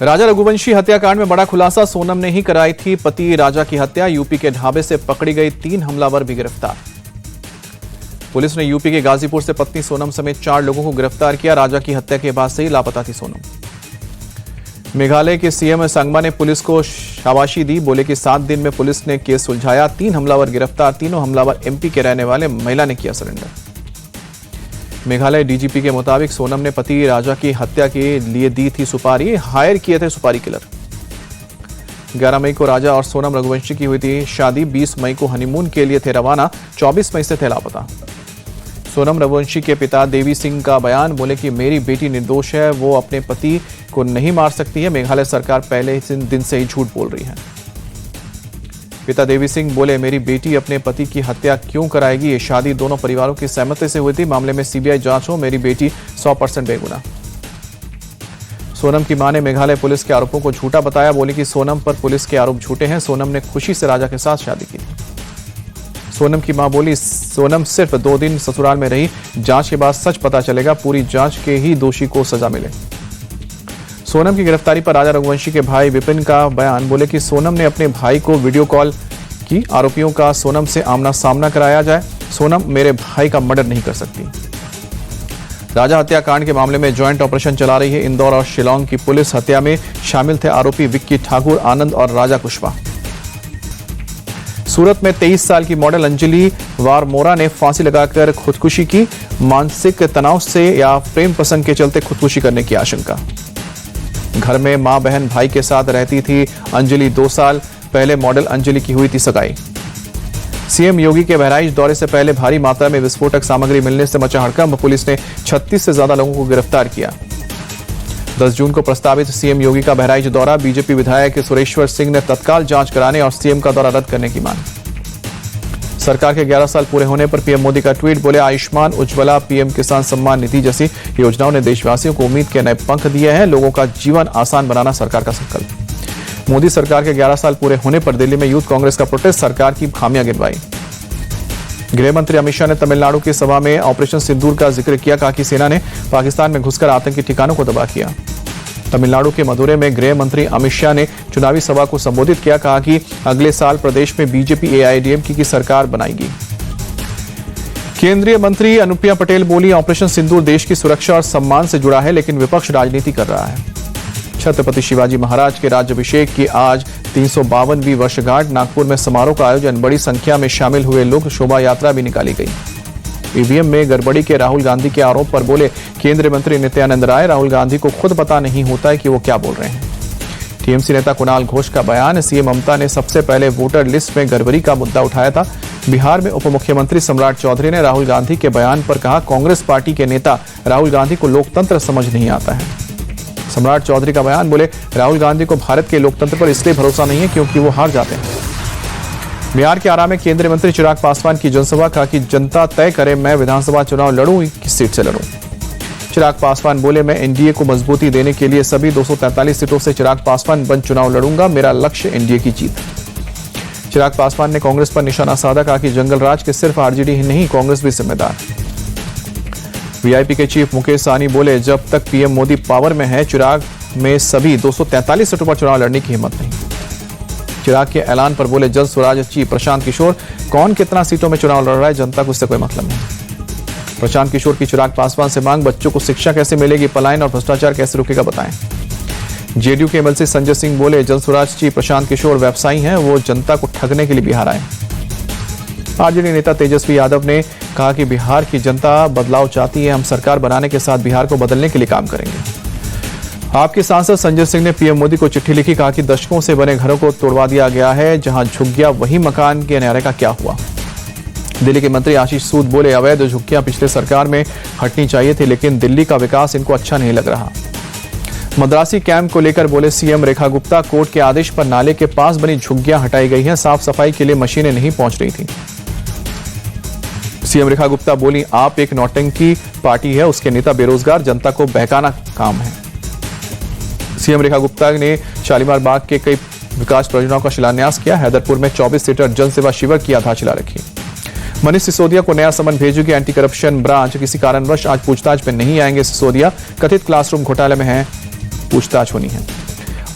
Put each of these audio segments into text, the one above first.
राजा रघुवंशी हत्याकांड में बड़ा खुलासा, सोनम ने ही कराई थी पति राजा की हत्या। यूपी के ढाबे से पकड़ी गई 3 हमलावर भी गिरफ्तार। पुलिस ने यूपी के गाजीपुर से पत्नी सोनम समेत 4 लोगों को गिरफ्तार किया। राजा की हत्या के बाद से ही लापता थी सोनम। मेघालय के सीएम संगमा ने पुलिस को शाबाशी दी, बोले कि 7 दिन में पुलिस ने केस सुलझाया। 3 हमलावर गिरफ्तार। तीनों हमलावर एमपी के रहने वाले महिला ने किया सरेंडर। मेघालय डीजीपी के मुताबिक सोनम ने पति राजा की हत्या के लिए दी थी सुपारी, हायर किए थे सुपारी किलर। 11 मई को राजा और सोनम रघुवंशी की हुई थी शादी। 20 मई को हनीमून के लिए थे रवाना। 24 मई से थे लापता। सोनम रघुवंशी के पिता देवी सिंह का बयान, बोले कि मेरी बेटी निर्दोष है, वो अपने पति को नहीं मार सकती है। मेघालय सरकार पहले दिन से ही झूठ बोल रही है। पिता देवी सिंह बोले, मेरी बेटी अपने पति की हत्या क्यों कराएगी? ये शादी दोनों परिवारों की सहमति से हुई थी। मामले में सीबीआई जांच हो। मेरी बेटी 100% बेगुनाह। सोनम की मां ने मेघालय पुलिस के आरोपों को झूठा बताया, बोली कि सोनम पर पुलिस के आरोप झूठे हैं। सोनम ने खुशी से राजा के साथ शादी की थी। सोनम की मां बोली, सोनम सिर्फ 2 दिन ससुराल में रही, जांच के बाद सच पता चलेगा। पूरी जांच के ही दोषी को सजा मिले। सोनम की गिरफ्तारी पर राजा रघुवंशी के भाई विपिन का बयान, बोले कि सोनम ने अपने भाई को वीडियो कॉल की। आरोपियों का सोनम से आमना सामना कराया जाए। सोनम मेरे भाई का मर्डर नहीं कर सकती। राजा हत्याकांड के मामले में ज्वाइंट ऑपरेशन चला रही है इंदौर और शिलांग की पुलिस। हत्या में शामिल थे आरोपी विक्की ठाकुर, आनंद और राजा कुशवाहा। सूरत में 23 साल की मॉडल अंजलि वारमोरा ने फांसी लगाकर खुदकुशी की। मानसिक तनाव से या प्रेम प्रसंग के चलते खुदकुशी करने की आशंका। घर में मां, बहन, भाई के साथ रहती थी अंजलि। 2 साल पहले मॉडल अंजलि की हुई थी सगाई। सीएम योगी के बहराइच दौरे से पहले भारी मात्रा में विस्फोटक सामग्री मिलने से मचा हड़कंप। पुलिस ने 36 से ज्यादा लोगों को गिरफ्तार किया। 10 जून को प्रस्तावित सीएम योगी का बहराइच दौरा। बीजेपी विधायक सुरेश्वर सिंह ने तत्काल जांच कराने और सीएम का दौरा रद्द करने की मांग। सरकार के 11 साल पूरे होने पर पीएम मोदी का ट्वीट, बोले आयुष्मान, उज्ज्वला, पीएम किसान सम्मान निधि जैसी योजनाओं ने देशवासियों को उम्मीद के नए पंख दिए हैं। लोगों का जीवन आसान बनाना सरकार का संकल्प। मोदी सरकार के 11 साल पूरे होने पर दिल्ली में यूथ कांग्रेस का प्रोटेस्ट, सरकार की खामियां गिनवाई। गृह मंत्री अमित शाह ने तमिलनाडु की सभा में ऑपरेशन सिंदूर का जिक्र किया। कहा कि सेना ने पाकिस्तान में घुसकर आतंकी ठिकानों को तबाह किया। तमिलनाडु के मदुरै में गृह मंत्री अमित शाह ने चुनावी सभा को संबोधित किया। कहा कि अगले साल प्रदेश में बीजेपी एआईएडीएमके की सरकार बनाएगी। केंद्रीय मंत्री अनुप्रिया पटेल बोली, ऑपरेशन सिंदूर देश की सुरक्षा और सम्मान से जुड़ा है, लेकिन विपक्ष राजनीति कर रहा है। छत्रपति शिवाजी महाराज के राज्याभिषेक की आज 352वीं वर्षगांठ। नागपुर में समारोह का आयोजन। बड़ी संख्या में शामिल हुए लोग। शोभा यात्रा भी निकाली गई। ईवीएम में गड़बड़ी के राहुल गांधी के आरोप पर बोले केंद्रीय मंत्री नित्यानंद राय, राहुल गांधी को खुद पता नहीं होता है कि वो क्या बोल रहे हैं। टीएमसी नेता कुणाल घोष का बयान, सीएम ममता ने सबसे पहले वोटर लिस्ट में गड़बड़ी का मुद्दा उठाया था। बिहार में उप मुख्यमंत्री सम्राट चौधरी ने राहुल गांधी के बयान पर कहा, कांग्रेस पार्टी के नेता राहुल गांधी को लोकतंत्र समझ नहीं आता है। सम्राट चौधरी का बयान, बोले राहुल गांधी को भारत के लोकतंत्र पर इसलिए भरोसा नहीं है क्योंकि वो हार जाते हैं। बिहार के आरा में केंद्रीय मंत्री चिराग पासवान की जनसभा। कहा कि जनता तय करे मैं विधानसभा चुनाव लड़ूं, किस सीट से लड़ूं। चिराग पासवान बोले, मैं एनडीए को मजबूती देने के लिए सभी 243 सीटों से चिराग पासवान बन चुनाव लड़ूंगा। मेरा लक्ष्य एनडीए की जीत। चिराग पासवान ने कांग्रेस पर निशाना साधा। कहा कि जंगल राज के सिर्फ आरजेडी ही नहीं, कांग्रेस भी जिम्मेदार। वीआईपी के चीफ मुकेश सहनी बोले, जब तक पीएम मोदी पावर में है, चिराग में सभी 243 सीटों पर चुनाव लड़ने की हिम्मत नहीं। चिराग के ऐलान पर बोले जल स्वराज चीफ प्रशांत किशोर, कौन कितना सीटों में चुनाव लड़ रहा है, जनता को इससे कोई मतलब नहीं। प्रशांत किशोर की चिराग पासवान से मांग, बच्चों को शिक्षा कैसे मिलेगी, पलायन और भ्रष्टाचार कैसे रुकेगा, बताएं। जेडीयू के एमएलसी संजय सिंह बोले, जल स्वराज चीफ प्रशांत किशोर व्यवसायी हैं, वो जनता को ठगने के लिए बिहार आए। आरजेडी नेता तेजस्वी यादव ने कहा कि बिहार की जनता बदलाव चाहती है। हम सरकार बनाने के साथ बिहार को बदलने के लिए काम करेंगे। आपके सांसद संजय सिंह ने पीएम मोदी को चिट्ठी लिखी। कहा कि दशकों से बने घरों को तोड़वा दिया गया है, जहां झुक गया वही मकान के न्यारे का क्या हुआ। दिल्ली के मंत्री आशीष सूद बोले, अवैध झुग्गियां पिछले सरकार में हटनी चाहिए थी, लेकिन दिल्ली का विकास इनको अच्छा नहीं लग रहा। मद्रासी कैंप को लेकर बोले सीएम रेखा गुप्ता, कोर्ट के आदेश पर नाले के पास बनी झुग्गियां हटाई गई हैं, साफ सफाई के लिए मशीनें नहीं पहुंच रही थी। सीएम रेखा गुप्ता बोली, आप एक नौटंकी पार्टी है, उसके नेता बेरोजगार, जनता को बहकाना काम है। सीएम रेखा गुप्ता ने शालीमार बाग के कई विकास परियोजनाओं का शिलान्यास किया। हैदरपुर में 24 सीटर जन सेवा शिविर की आधारशिला रखी। मनीष सिसोदिया को नया समन भेजेगी एंटी करप्शन ब्रांच। किसी कारणवश आज पूछताछ में नहीं आएंगे सिसोदिया। कथित क्लासरूम घोटाले में है, पूछताछ होनी है।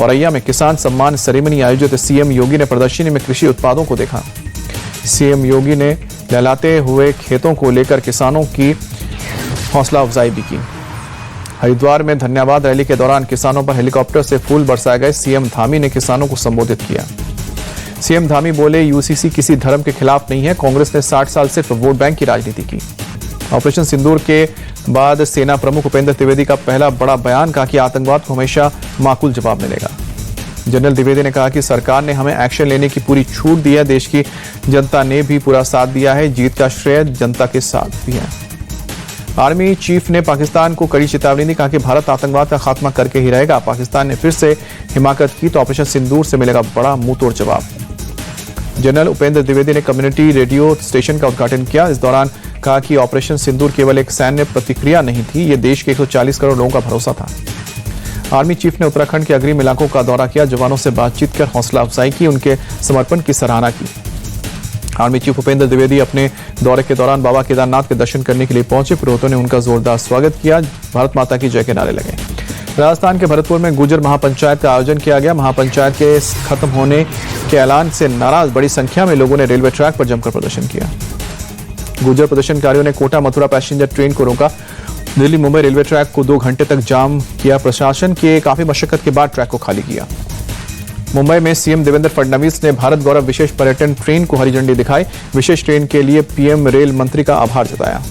औरैया में किसान सम्मान सेरेमनी आयोजित। सीएम योगी ने प्रदर्शनी में कृषि उत्पादों को देखा। सीएम योगी ने लहलाते हुए खेतों को लेकर किसानों की हौसला अफजाई भी की। हरिद्वार में धन्यवाद रैली के दौरान किसानों पर हेलीकॉप्टर से फूल बरसाए गए। सीएम धामी ने किसानों को संबोधित किया। सीएम धामी बोले, यूसीसी किसी धर्म के खिलाफ नहीं है। कांग्रेस ने 60 साल सिर्फ वोट बैंक की राजनीति की। ऑपरेशन सिंदूर के बाद सेना प्रमुख उपेंद्र द्विवेदी का पहला बड़ा बयान, कहा कि आतंकवाद को हमेशा माकूल जवाब मिलेगा। जनरल द्विवेदी ने कहा कि सरकार ने हमें एक्शन लेने की पूरी छूट दी है। देश की जनता ने भी पूरा साथ दिया है। जीत का श्रेय जनता के साथ भी है। आर्मी चीफ ने पाकिस्तान को कड़ी चेतावनी दी, कहा कि भारत आतंकवाद का खात्मा करके ही रहेगा। पाकिस्तान ने फिर से हिमाकत की तो ऑपरेशन सिंदूर से मिलेगा बड़ा मुंहतोड़ जवाब। जनरल उपेंद्र द्विवेदी ने कम्युनिटी रेडियो स्टेशन का उद्घाटन किया। इस दौरान कहा कि ऑपरेशन सिंदूर केवल एक सैन्य प्रतिक्रिया नहीं थी, ये देश के 140 करोड़ लोगों का भरोसा था। आर्मी चीफ ने उत्तराखंड के अग्रिम इलाकों का दौरा किया। जवानों से बातचीत कर हौसला अफजाई की, उनके समर्पण की सराहना की। आर्मी चीफ उपेंद्र द्विवेदी अपने दौरे के दौरान बाबा केदारनाथ के दर्शन करने के लिए पहुंचे। पुरोहितों ने उनका जोरदार स्वागत किया। भारत माता की जय के नारे लगे। राजस्थान के भरतपुर में गुर्जर महापंचायत का आयोजन किया गया। महापंचायत के खत्म होने के ऐलान से नाराज बड़ी संख्या में लोगों ने रेलवे ट्रैक पर जमकर प्रदर्शन किया। गुर्जर प्रदर्शनकारियों ने कोटा मथुरा पैसेंजर ट्रेन को रोका। दिल्ली मुंबई रेलवे ट्रैक को 2 घंटे तक जाम किया। प्रशासन के काफी मशक्कत के बाद ट्रैक को खाली किया। मुंबई में सीएम देवेंद्र फडणवीस ने भारत गौरव विशेष पर्यटन ट्रेन को हरी झंडी दिखाई। विशेष ट्रेन के लिए पीएम रेल मंत्री का आभार जताया।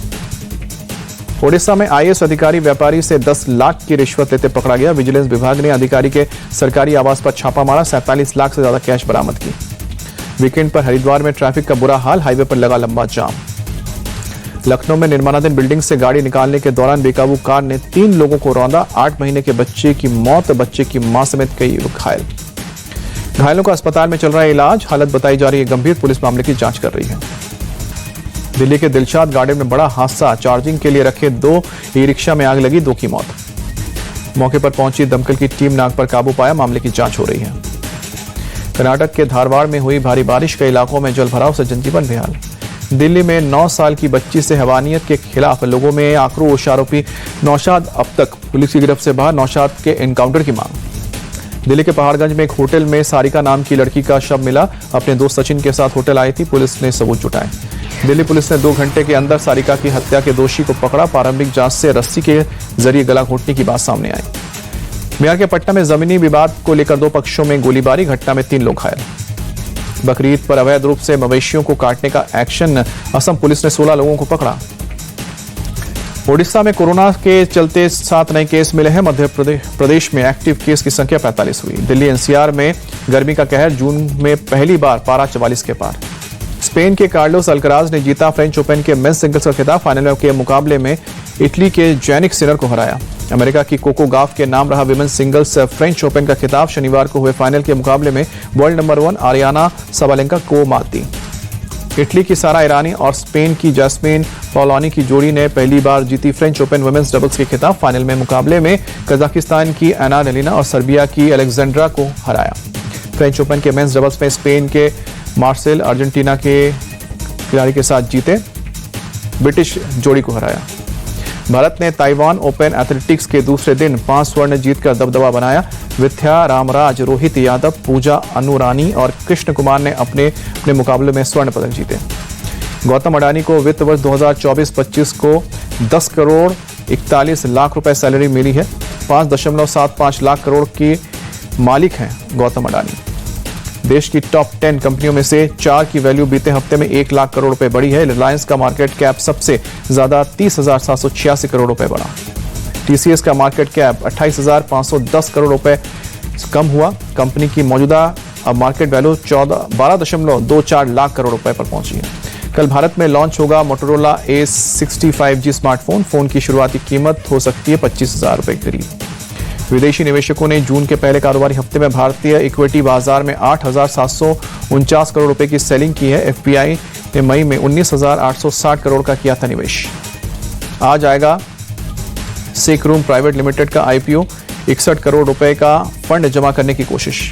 ओडिशा में आईएएस अधिकारी व्यापारी से 10 लाख की रिश्वत लेते पकड़ा गया। विजिलेंस विभाग ने अधिकारी के सरकारी आवास पर छापा मारा। 47 लाख से ज्यादा कैश बरामद की। वीकेंड पर हरिद्वार में ट्रैफिक का बुरा हाल, हाईवे पर लगा लंबा जाम। लखनऊ में निर्माणाधीन बिल्डिंग से गाड़ी निकालने के दौरान बेकाबू कार ने 3 लोगों को रौंदा। 8 महीने के बच्चे की मौत, बच्चे की मां समेत कई लोग घायल। घायलों का अस्पताल में चल रहा है इलाज। हालत बताई जा रही है गंभीर। पुलिस मामले की जांच कर रही है। दिल्ली के दिलशाद गार्डन में बड़ा हादसा। चार्जिंग के लिए रखे 2 ई रिक्शा में आग लगी, 2 की मौत। मौके पर पहुंची दमकल की टीम ने आग पर काबू पाया। मामले की जांच हो रही है। कर्नाटक के धारवाड़ में हुई भारी बारिश, कई इलाकों में जलभराव से जनजीवन बेहाल। दिल्ली में 9 साल की बच्ची से हैवानियत के खिलाफ लोगों में आक्रोश। आरोपी नौशाद अब तक पुलिस की गिरफ्त से बाहर। नौशाद के एनकाउंटर की मांग। दिल्ली के पहाड़गंज में एक होटल में सारिका नाम की लड़की का शव मिला। अपने दोस्त सचिन के साथ होटल आई थी। पुलिस ने सबूत जुटाए। दिल्ली पुलिस ने 2 घंटे के अंदर सारिका की हत्या के दोषी को पकड़ा। प्रारंभिक जांच से रस्सी के जरिए गला घोटने की बात सामने आई। बिहार के पटना में जमीनी विवाद को लेकर 2 पक्षों में गोलीबारी। घटना में 3 लोग घायल। बकरीद पर अवैध रूप से मवेशियों को काटने का एक्शन। असम पुलिस ने 16 लोगों को पकड़ा। ओडिशा में कोरोना के चलते 7 नए केस मिले हैं। मध्य प्रदेश में एक्टिव केस की संख्या 45 हुई। दिल्ली एनसीआर में गर्मी का कहर। जून में पहली बार पारा 44 के पार। स्पेन के कार्लोस अल्कराज ने जीता फ्रेंच ओपन के मेंस सिंगल्स का खिताब। फाइनल के मुकाबले में इटली के जैनिक सिनर को हराया। अमेरिका की कोको गाफ के नाम रहा विमेंस सिंगल्स फ्रेंच ओपन का खिताब। शनिवार को हुए फाइनल के मुकाबले में वर्ल्ड नंबर 1 आरियाना साबालेंका को मात दी। इटली की सारा ईरानी और स्पेन की जैस्मिन पौलानी की जोड़ी ने पहली बार जीती फ्रेंच ओपन वुमेन्स डबल्स के खिताब। फाइनल में मुकाबले में कजाकिस्तान की एना डेलिना और सर्बिया की अलेक्जेंड्रा को हराया। फ्रेंच ओपन के मेंस डबल्स में स्पेन के मार्सेल अर्जेंटीना के खिलाड़ी के साथ जीते। ब्रिटिश जोड़ी को हराया। भारत ने ताइवान ओपन एथलेटिक्स के दूसरे दिन 5 स्वर्ण जीतकर दबदबा बनाया। विद्या रामराज, रोहित यादव, पूजा अनुरानी और कृष्ण कुमार ने अपने मुकाबले में स्वर्ण पदक जीते। गौतम अडानी को वित्त वर्ष 2024-25 को 10 करोड़ 41 लाख रुपए सैलरी मिली है। 5.75 लाख करोड़ की मालिक हैं गौतम अडानी। देश की टॉप 10 कंपनियों में से 4 की वैल्यू बीते हफ्ते में 1 लाख करोड़ रुपए बढ़ी है। रिलायंस का मार्केट कैप सबसे ज्यादा 30,786 करोड़ रुपए बढ़ा। टीसीएस का मार्केट कैप 28,510 करोड़ रुपए कम हुआ। कंपनी की मौजूदा अब मार्केट वैल्यू 12.24 लाख करोड़ रुपए पर पहुंची है। कल भारत में लॉन्च होगा मोटोरोला A65G स्मार्टफोन। फोन की शुरुआती कीमत हो सकती है 25,000 रुपए के करीब। विदेशी निवेशकों ने जून के पहले कारोबारी हफ्ते में भारतीय इक्विटी बाजार में 8,749 करोड़ रुपए की सेलिंग की है। एफपीआई ने मई में 19,860 करोड़ का किया था निवेश। आज आएगा सिक रूम प्राइवेट लिमिटेड का आईपीओ। 61 करोड़ रुपए का फंड जमा करने की कोशिश।